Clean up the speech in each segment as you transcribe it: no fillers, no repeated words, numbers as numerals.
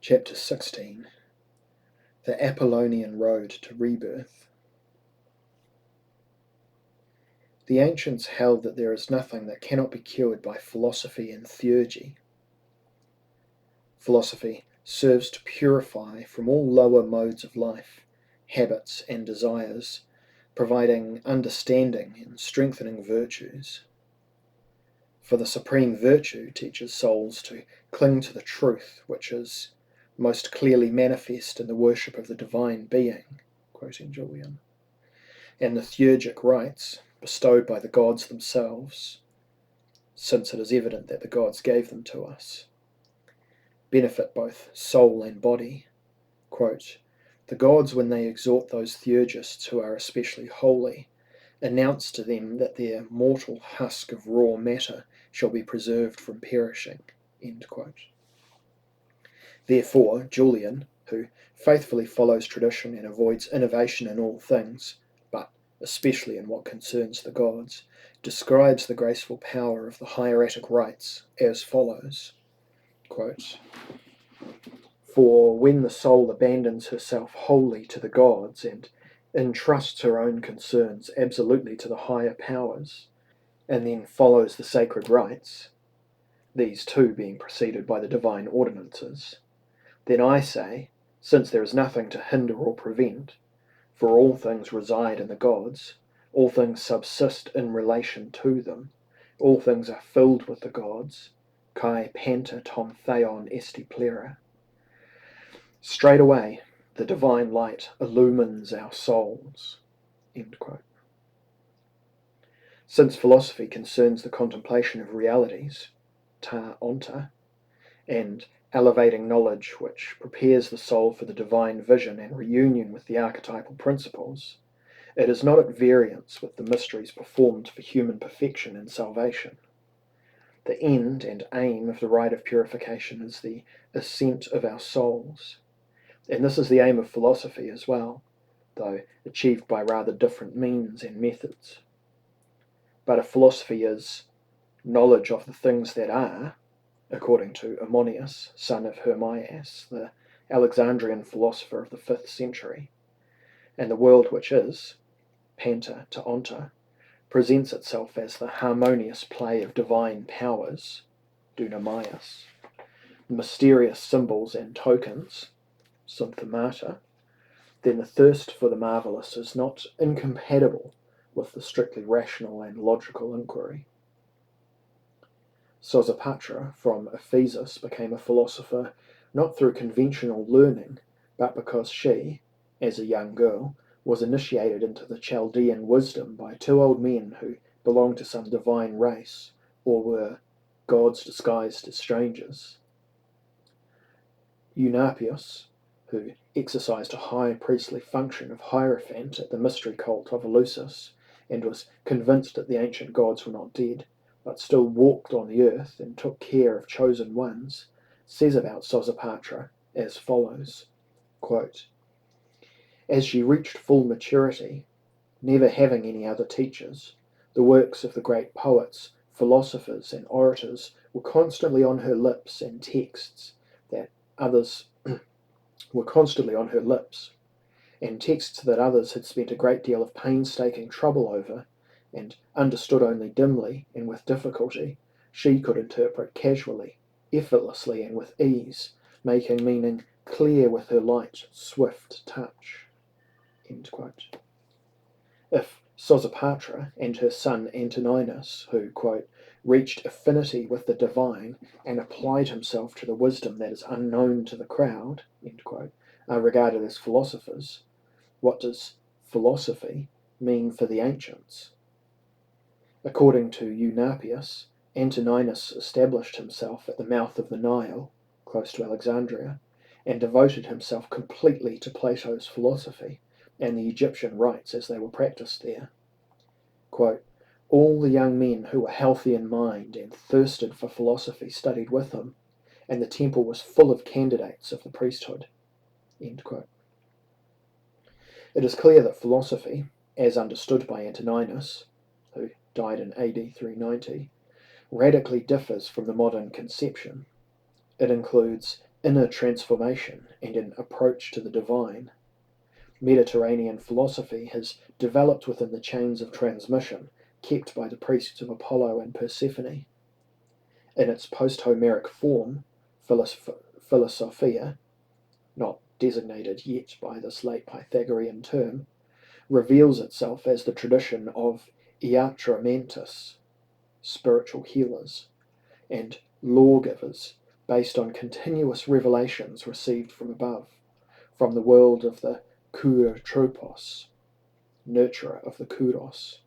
Chapter 16. The Apollonian Road to Rebirth. The ancients held that there is nothing that cannot be cured by philosophy and theurgy. Philosophy serves to purify from all lower modes of life, habits and desires, providing understanding and strengthening virtues. For the supreme virtue teaches souls to cling to the truth which is most clearly manifest in the worship of the divine being, quoting Julian, and the theurgic rites bestowed by the gods themselves, since it is evident that the gods gave them to us, benefit both soul and body. Quote, the gods, when they exhort those theurgists who are especially holy, announce to them that their mortal husk of raw matter shall be preserved from perishing. End quote. Therefore, Julian, who faithfully follows tradition and avoids innovation in all things, but especially in what concerns the gods, describes the graceful power of the hieratic rites as follows, quote, for when the soul abandons herself wholly to the gods and entrusts her own concerns absolutely to the higher powers, and then follows the sacred rites, these too being preceded by the divine ordinances, then I say, since there is nothing to hinder or prevent, for all things reside in the gods, all things subsist in relation to them, all things are filled with the gods, kai panta ton theon esti plera. Straight away, the divine light illumines our souls. End quote. Since philosophy concerns the contemplation of realities, ta onta, and elevating knowledge which prepares the soul for the divine vision and reunion with the archetypal principles, it is not at variance with the mysteries performed for human perfection and salvation. The end and aim of the rite of purification is the ascent of our souls, and this is the aim of philosophy as well, though achieved by rather different means and methods. But if philosophy is knowledge of the things that are, according to Ammonius, son of Hermias, the Alexandrian philosopher of the 5th century, and the world which is, panta to onta, presents itself as the harmonious play of divine powers, dunamias, mysterious symbols and tokens, synthemata, then the thirst for the marvellous is not incompatible with the strictly rational and logical inquiry. Sosopatra from Ephesus became a philosopher not through conventional learning, but because she, as a young girl, was initiated into the Chaldean wisdom by 2 old men who belonged to some divine race, or were gods disguised as strangers. Eunapius, who exercised a high priestly function of hierophant at the mystery cult of Eleusis, and was convinced that the ancient gods were not dead, but still walked on the earth and took care of chosen ones, says about Sosopatra as follows, quote, as she reached full maturity, never having any other teachers, the works of the great poets, philosophers, and orators were constantly on her lips, and texts that others were constantly on her lips, and texts that others had spent a great deal of painstaking trouble over, and understood only dimly and with difficulty, she could interpret casually, effortlessly, and with ease, making meaning clear with her light, swift touch. End quote. If Sosopatra and her son Antoninus, who, quote, reached affinity with the divine and applied himself to the wisdom that is unknown to the crowd, end quote, are regarded as philosophers, what does philosophy mean for the ancients? According to Eunapius, Antoninus established himself at the mouth of the Nile, close to Alexandria, and devoted himself completely to Plato's philosophy and the Egyptian rites as they were practiced there. Quote, all the young men who were healthy in mind and thirsted for philosophy studied with him, and the temple was full of candidates of the priesthood. End quote. It is clear that philosophy, as understood by Antoninus, who died in AD 390, radically differs from the modern conception. It includes inner transformation and an approach to the divine, Mediterranean philosophy has developed within the chains of transmission kept by the priests of Apollo and Persephone. In its post-Homeric form, Philosophia, not designated yet by this late Pythagorean term, reveals itself as the tradition of iatromantus, spiritual healers, and lawgivers based on continuous revelations received from above, from the world of the Kuratropos, nurturer of the Kuros.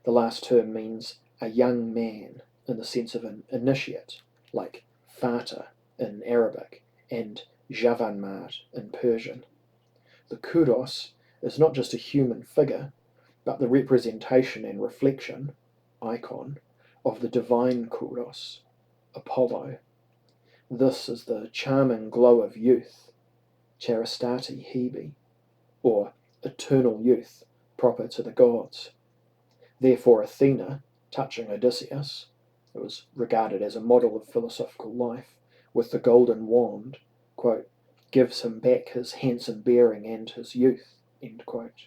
The last term means a young man in the sense of an initiate, like Fata in Arabic and Javanmard in Persian. The Kuros is not just a human figure, but the representation and reflection, icon, of the divine Kuros, Apollo. This is the charming glow of youth, Charistati Hebe, or eternal youth proper to the gods. Therefore Athena, touching Odysseus, who was regarded as a model of philosophical life, with the golden wand, quote, gives him back his handsome bearing and his youth, end quote.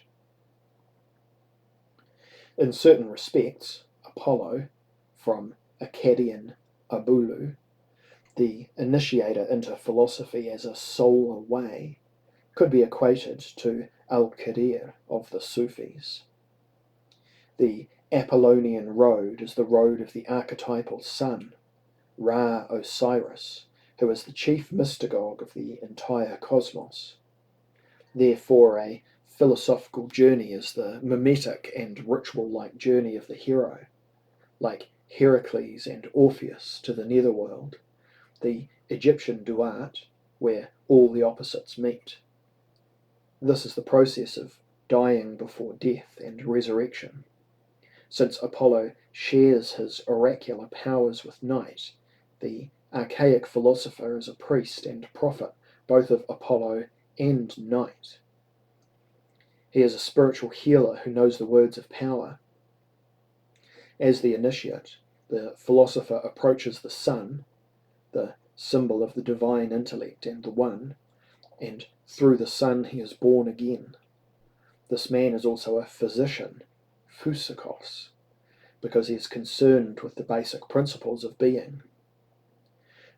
In certain respects, Apollo, from Akkadian Abulu, the initiator into philosophy as a solar way, could be equated to Al-Qadir of the Sufis. The Apollonian road is the road of the archetypal sun, Ra Osiris, who is the chief mystagogue of the entire cosmos. Therefore, a philosophical journey is the mimetic and ritual-like journey of the hero, like Heracles and Orpheus to the netherworld, the Egyptian duat, where all the opposites meet. This is the process of dying before death and resurrection. Since Apollo shares his oracular powers with Night, the archaic philosopher is a priest and prophet both of Apollo and Night. He is a spiritual healer who knows the words of power. As the initiate, the philosopher approaches the sun, the symbol of the divine intellect and the One, and through the sun he is born again. This man is also a physician, physikos, because he is concerned with the basic principles of being.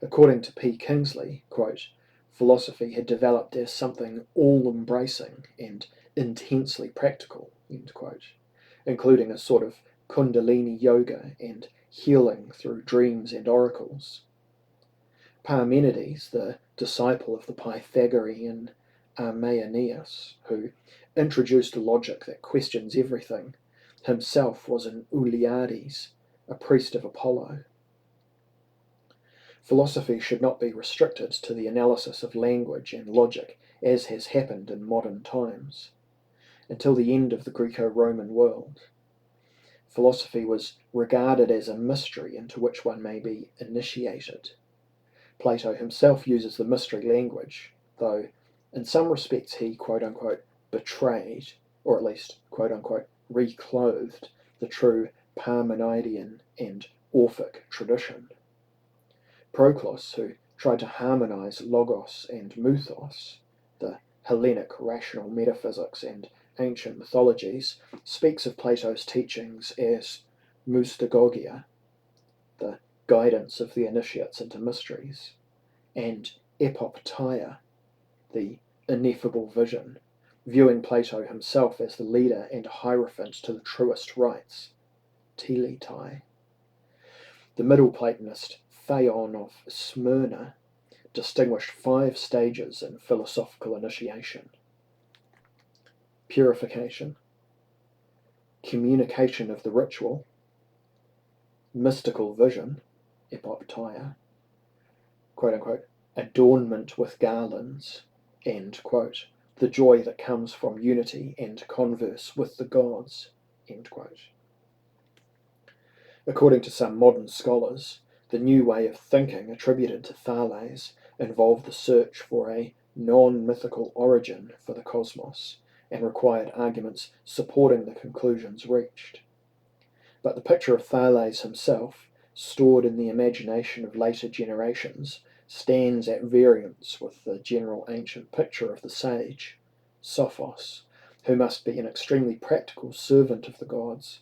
According to P. Kingsley, quote, philosophy had developed as something all-embracing and intensely practical, end quote, including a sort of Kundalini yoga and healing through dreams and oracles. Parmenides, the disciple of the Pythagorean Armenius, who introduced a logic that questions everything, himself was an Uliades, a priest of Apollo. Philosophy should not be restricted to the analysis of language and logic, as has happened in modern times. Until the end of the Greco-Roman world, philosophy was regarded as a mystery into which one may be initiated. Plato himself uses the mystery language, though in some respects he, quote-unquote, betrayed, or at least, quote-unquote, reclothed the true Parmenidean and Orphic tradition. Proclus, who tried to harmonize logos and mythos, the Hellenic rational metaphysics and ancient mythologies, speaks of Plato's teachings as mystagogia, the guidance of the initiates into mysteries, and epoptia, the ineffable vision, viewing Plato himself as the leader and hierophant to the truest rites, teletai. The Middle Platonist Phaon of Smyrna distinguished 5 stages in philosophical initiation: purification, communication of the ritual, mystical vision, epoptia, quote-unquote, adornment with garlands, and, quote, the joy that comes from unity and converse with the gods, end quote. According to some modern scholars, the new way of thinking attributed to Thales involved the search for a non-mythical origin for the cosmos, and required arguments supporting the conclusions reached. But the picture of Thales himself, stored in the imagination of later generations, stands at variance with the general ancient picture of the sage, Sophos, who must be an extremely practical servant of the gods.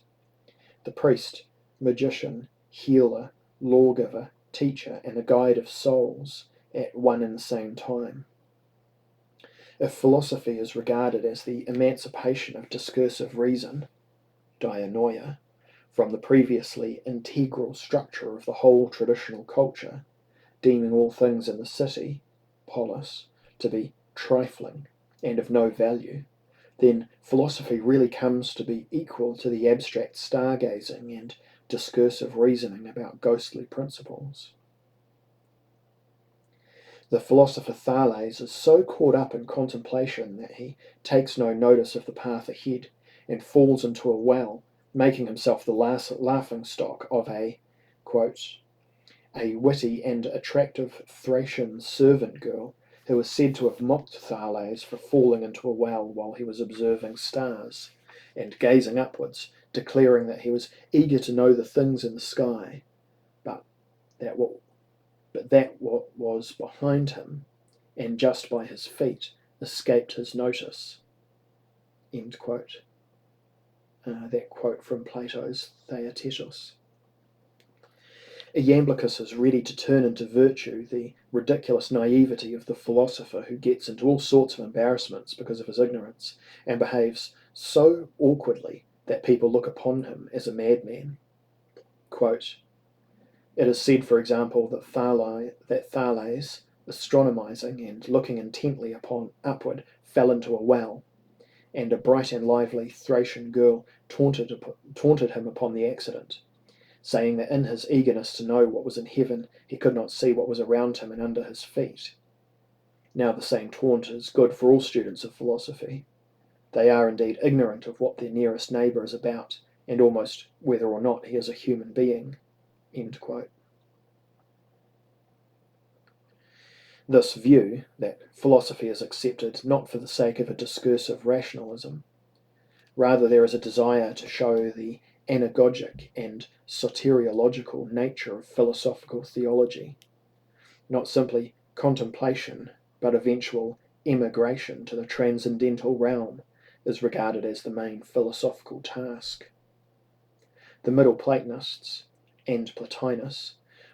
The priest, magician, healer, lawgiver, teacher, and a guide of souls at one and the same time. If philosophy is regarded as the emancipation of discursive reason, dianoia, from the previously integral structure of the whole traditional culture, deeming all things in the city, polis, to be trifling and of no value, then philosophy really comes to be equal to the abstract stargazing and discursive reasoning about ghostly principles. The philosopher Thales is so caught up in contemplation that he takes no notice of the path ahead and falls into a well, making himself the laughingstock of quote, a witty and attractive Thracian servant girl who is said to have mocked Thales for falling into a well while he was observing stars and gazing upwards, declaring that he was eager to know the things in the sky, but that what was behind him and just by his feet escaped his notice. End quote. That quote from Plato's Theaetetus. Iamblichus is ready to turn into virtue the ridiculous naivety of the philosopher who gets into all sorts of embarrassments because of his ignorance and behaves so awkwardly that people look upon him as a madman. Quote, it is said, for example, that Thales, astronomizing and looking intently upward, fell into a well, and a bright and lively Thracian girl taunted him upon the accident, saying that in his eagerness to know what was in heaven, he could not see what was around him and under his feet. Now the same taunt is good for all students of philosophy. They are indeed ignorant of what their nearest neighbour is about, and almost whether or not he is a human being. End quote. This view, that philosophy is accepted not for the sake of a discursive rationalism, rather there is a desire to show the anagogic and soteriological nature of philosophical theology, not simply contemplation, but eventual emigration to the transcendental realm, is regarded as the main philosophical task. The Middle Platonists and Plotinus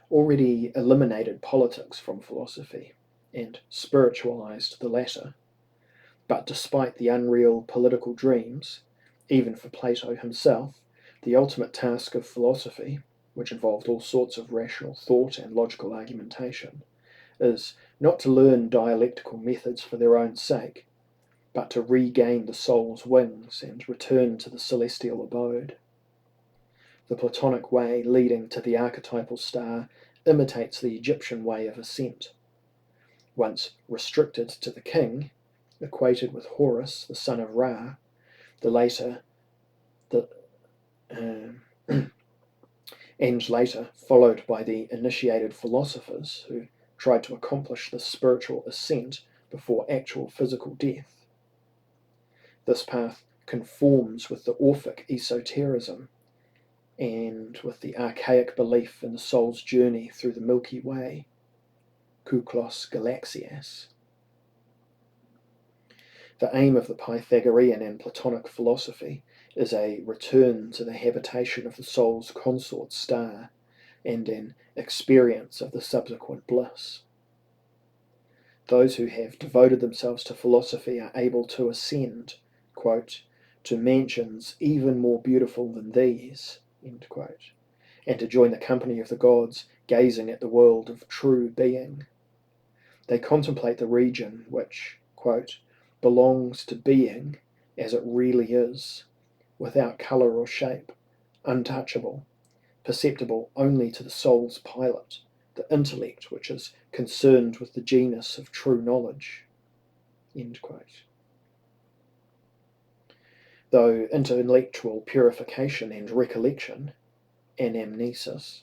already eliminated politics from philosophy and spiritualized the latter, but despite the unreal political dreams, even for Plato himself, the ultimate task of philosophy, which involved all sorts of rational thought and logical argumentation, is not to learn dialectical methods for their own sake, but to regain the soul's wings and return to the celestial abode. The Platonic way leading to the archetypal star imitates the Egyptian way of ascent. Once restricted to the king, equated with Horus, the son of Ra, and later followed by the initiated philosophers who tried to accomplish the spiritual ascent before actual physical death. This path conforms with the Orphic esotericism and with the archaic belief in the soul's journey through the Milky Way, Kuklos Galaxias. The aim of the Pythagorean and Platonic philosophy is a return to the habitation of the soul's consort star and an experience of the subsequent bliss. Those who have devoted themselves to philosophy are able to ascend, quote, to mansions even more beautiful than these, end quote, and to join the company of the gods gazing at the world of true being. They contemplate the region which, quote, belongs to being as it really is, without colour or shape, untouchable, perceptible only to the soul's pilot, the intellect which is concerned with the genus of true knowledge. End quote. Though intellectual purification and recollection, anamnesis,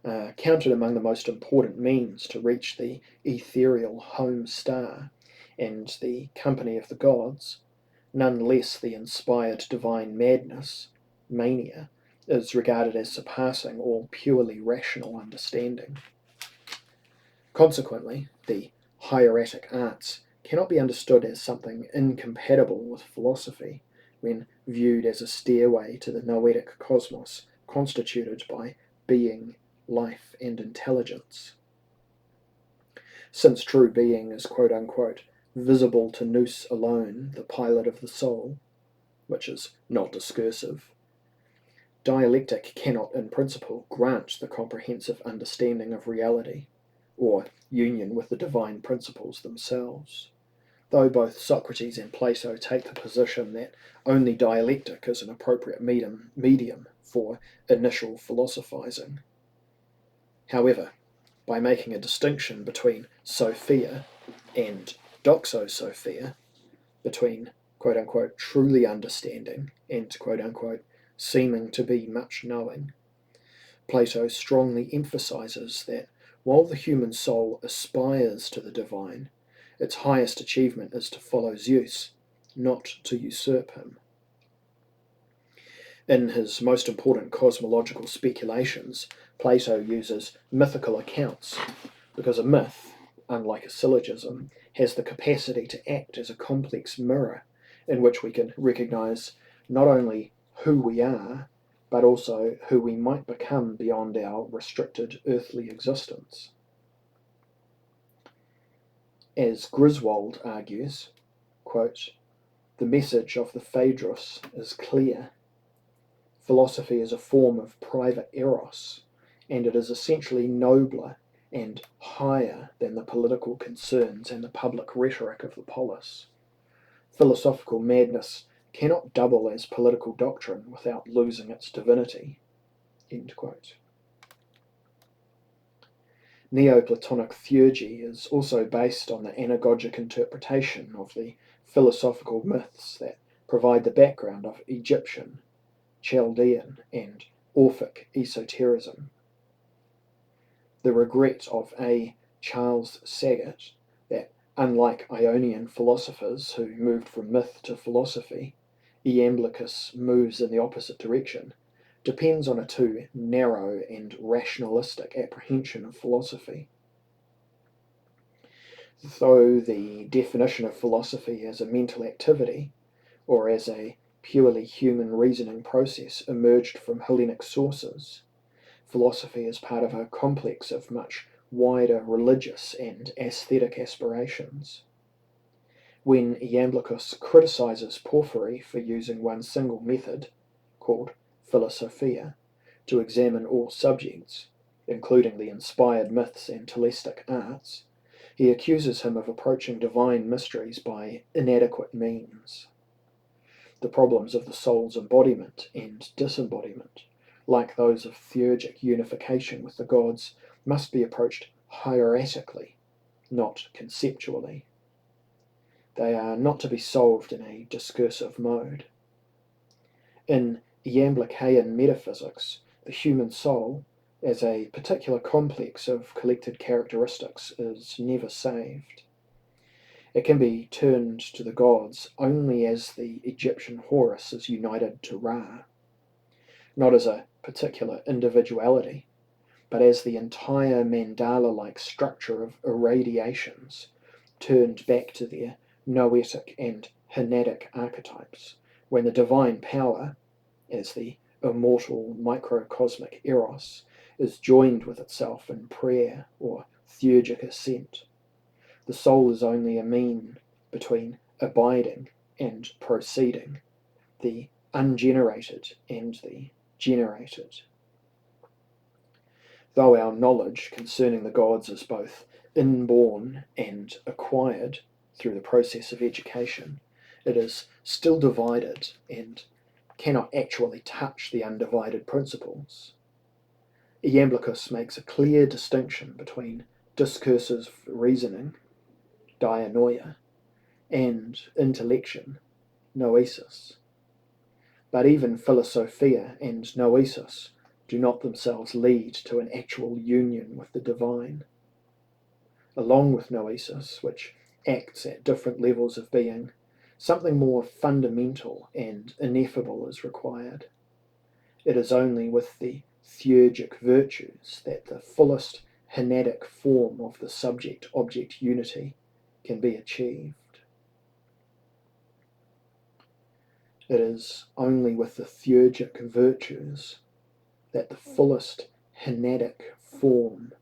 are counted among the most important means to reach the ethereal home star and the company of the gods, none less the inspired divine madness, mania, is regarded as surpassing all purely rational understanding. Consequently, the hieratic arts cannot be understood as something incompatible with philosophy when viewed as a stairway to the noetic cosmos constituted by being, life, and intelligence. Since true being is quote unquote visible to Nous alone, the pilot of the soul, which is not discursive, dialectic cannot in principle grant the comprehensive understanding of reality, or union with the divine principles themselves, though both Socrates and Plato take the position that only dialectic is an appropriate medium for initial philosophizing. However, by making a distinction between Sophia and doxosophia, between quote unquote truly understanding and quote unquote seeming to be much knowing, Plato strongly emphasizes that while the human soul aspires to the divine, its highest achievement is to follow Zeus, not to usurp him. In his most important cosmological speculations, Plato uses mythical accounts because a myth, unlike a syllogism, has the capacity to act as a complex mirror in which we can recognize not only who we are, but also who we might become beyond our restricted earthly existence. As Griswold argues, quote, "The message of the Phaedrus is clear. Philosophy is a form of private eros, and it is essentially nobler and higher than the political concerns and the public rhetoric of the polis. Philosophical madness cannot double as political doctrine without losing its divinity." End quote. Neoplatonic theurgy is also based on the anagogic interpretation of the philosophical myths that provide the background of Egyptian, Chaldean, and Orphic esotericism. The regret of A. Charles Sagat that, unlike Ionian philosophers who moved from myth to philosophy, Iamblichus moves in the opposite direction, depends on a too narrow and rationalistic apprehension of philosophy. Though the definition of philosophy as a mental activity, or as a purely human reasoning process, emerged from Hellenic sources, philosophy is part of a complex of much wider religious and aesthetic aspirations. When Iamblichus criticizes Porphyry for using one single method, called philosophia, to examine all subjects, including the inspired myths and telestic arts, he accuses him of approaching divine mysteries by inadequate means. The problems of the soul's embodiment and disembodiment, like those of theurgic unification with the gods, must be approached hieratically, not conceptually. They are not to be solved in a discursive mode. In Iamblichean metaphysics, the human soul, as a particular complex of collected characteristics, is never saved. It can be turned to the gods only as the Egyptian Horus is united to Ra, not as a particular individuality, but as the entire mandala-like structure of irradiations turned back to their noetic and hanatic archetypes, when the divine power, as the immortal microcosmic eros, is joined with itself in prayer or theurgic ascent. The soul is only a mean between abiding and proceeding, the ungenerated and the generated. Though our knowledge concerning the gods is both inborn and acquired through the process of education, it is still divided and cannot actually touch the undivided principles. Iamblichus makes a clear distinction between discursive reasoning, dianoia, and intellection, noesis. But even philosophia and noesis do not themselves lead to an actual union with the divine. Along with noesis, which acts at different levels of being, something more fundamental and ineffable is required. It is only with the theurgic virtues that the fullest Hanatic form of the subject-object unity can be achieved. It is only with the theurgic virtues that the fullest Hanatic form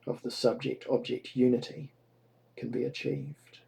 of the subject-object unity can be achieved.